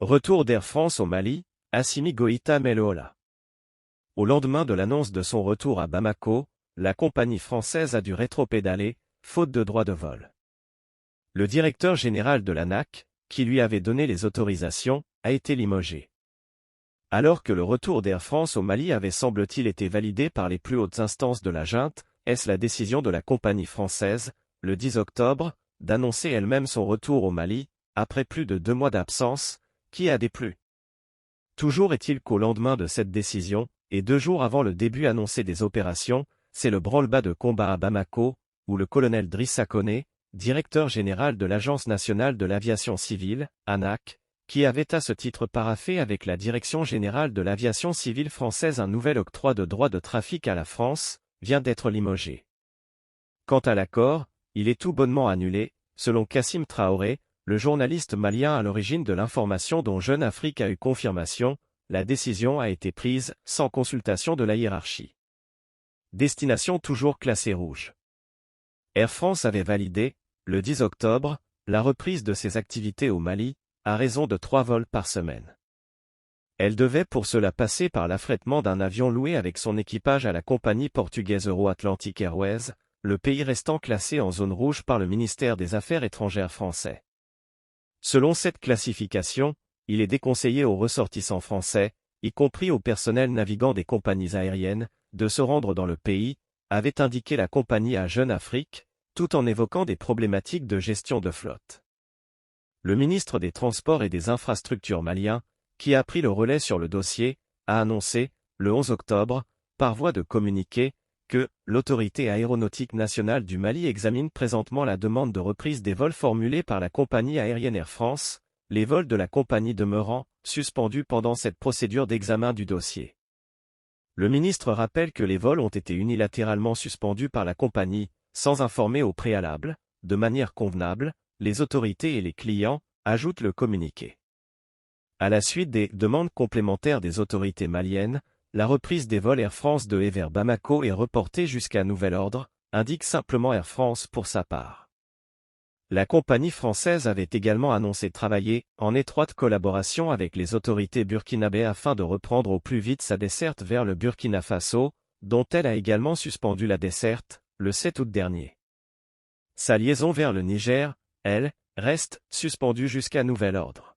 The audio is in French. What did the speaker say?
Retour d'Air France au Mali, Assimi Goïta Melola. Au lendemain de l'annonce de son retour à Bamako, la compagnie française a dû rétropédaler, faute de droit de vol. Le directeur général de l'ANAC, qui lui avait donné les autorisations, a été limogé. Alors que le retour d'Air France au Mali avait semble-t-il été validé par les plus hautes instances de la junte, est-ce la décision de la compagnie française, le 10 octobre, d'annoncer elle-même son retour au Mali, après plus de 2 mois d'absence, qui a déplu? Toujours est-il qu'au lendemain de cette décision, et 2 jours avant le début annoncé des opérations, c'est le branle-bas de combat à Bamako, où le colonel Drissa Koné, directeur général de l'Agence nationale de l'aviation civile, ANAC, qui avait à ce titre paraphé avec la Direction générale de l'aviation civile française un nouvel octroi de droit de trafic à la France, vient d'être limogé. Quant à l'accord, il est tout bonnement annulé, selon Kassim Traoré, le journaliste malien à l'origine de l'information dont Jeune Afrique a eu confirmation. La décision a été prise sans consultation de la hiérarchie. Destination toujours classée rouge. Air France avait validé, le 10 octobre, la reprise de ses activités au Mali, à raison de 3 vols par semaine. Elle devait pour cela passer par l'affrètement d'un avion loué avec son équipage à la compagnie portugaise Euro-Atlantic Airways, le pays restant classé en zone rouge par le ministère des Affaires étrangères français. Selon cette classification, il est déconseillé aux ressortissants français, y compris au personnel navigant des compagnies aériennes, de se rendre dans le pays, avait indiqué la compagnie à Jeune Afrique, tout en évoquant des problématiques de gestion de flotte. Le ministre des Transports et des Infrastructures malien, qui a pris le relais sur le dossier, a annoncé, le 11 octobre, par voie de communiqué, que l'Autorité aéronautique nationale du Mali examine présentement la demande de reprise des vols formulés par la compagnie aérienne Air France, les vols de la compagnie demeurant suspendus pendant cette procédure d'examen du dossier. Le ministre rappelle que les vols ont été unilatéralement suspendus par la compagnie, sans informer au préalable, de manière convenable, les autorités et les clients, ajoute le communiqué. À la suite des demandes complémentaires des autorités maliennes, la reprise des vols Air France de et vers Bamako est reportée jusqu'à nouvel ordre, indique simplement Air France pour sa part. La compagnie française avait également annoncé travailler en étroite collaboration avec les autorités burkinabées afin de reprendre au plus vite sa desserte vers le Burkina Faso, dont elle a également suspendu la desserte, le 7 août dernier. Sa liaison vers le Niger, elle, reste suspendue jusqu'à nouvel ordre.